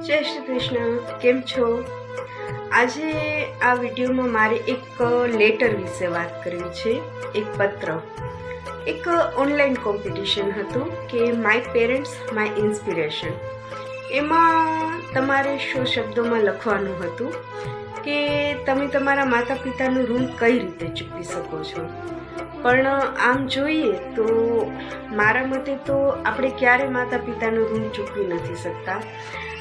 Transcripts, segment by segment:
જય શ્રી કૃષ્ણ. કેમ છો? આજે આ વિડીયોમાં મારે એક લેટર વિશે વાત કરવી છે. એક પત્ર, એક ઓનલાઈન કોમ્પિટિશન હતું કે માય પેરેન્ટ્સ માય ઇન્સ્પિરેશન. એમાં તમારે 100 શબ્દોમાં લખવાનું હતું કે તમે તમારા માતા પિતાનું ઋણ કઈ રીતે ચૂકવી શકો છો. પણ આમ જોઈએ તો મારા મતે તો આપણે ક્યારે માતા પિતાનું ઋણ ચૂકવી નથી શકતા.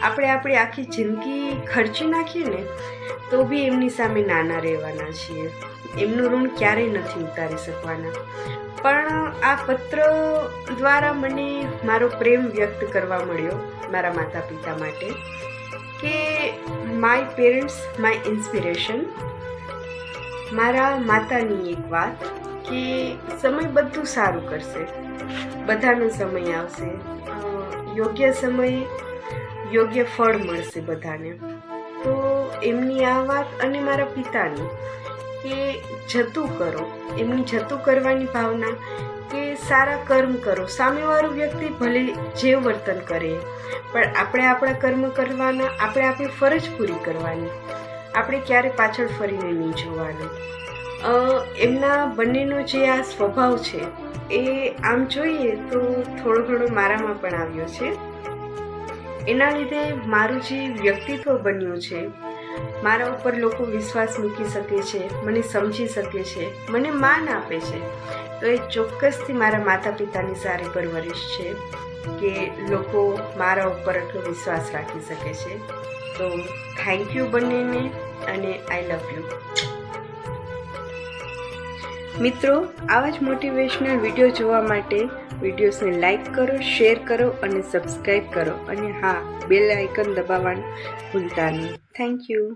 આપણે આપણી આખી જિંદગી ખર્ચી નાખીએ ને તો બી એમની સામે નાના રહેવાના છીએ. એમનું ઋણ ક્યારેય નથી ઉતારી શકવાના. પણ આ પત્ર દ્વારા મને મારો પ્રેમ વ્યક્ત કરવા મળ્યો મારા માતા પિતા માટે કે માય પેરેન્ટ્સ માય ઇન્સ્પિરેશન. મારા માતાની એક વાત કે સમય બધું સારું કરશે, બધાનો સમય આવશે, યોગ્ય સમયે યોગ્ય ફળ મળશે બધાને. તો એમની આ વાત અને મારા પિતાની કે જતું કરો, એમની જતું કરવાની ભાવના કે સારા કર્મ કરો. સામેવાળું વ્યક્તિ ભલે જે વર્તન કરે પણ આપણે આપણા કર્મ કરવાના, આપણે આપણી ફરજ પૂરી કરવાની. આપણે ક્યારે પાછળ ફરીને નહીં જોવાનું. એમના બંનેનો જે આ સ્વભાવ છે એ આમ જોઈએ તો થોડો ઘણો મારામાં પણ આવ્યો છે. એના લીધે મારું જે વ્યક્તિત્વ બન્યું છે, મારા ઉપર લોકો વિશ્વાસ મૂકી શકે છે, મને સમજી શકે છે, મને માન આપે છે, તો એ ચોક્કસથી મારા માતા પિતાની સારી પરવરિશ છે કે લોકો મારા ઉપર એટલો વિશ્વાસ રાખી શકે છે. તો થેન્ક યુ બંનેને અને આઈ લવ યુ. મિત્રો, આવા જ મોટિવેશનલ વિડીયો જોવા માટે વિડીયોઝને લાઈક કરો, શેર કરો અને સબસ્ક્રાઈબ કરો. અને હા, બેલ આઇકન દબાવવાનું ભૂલતા નહીં. Thank you.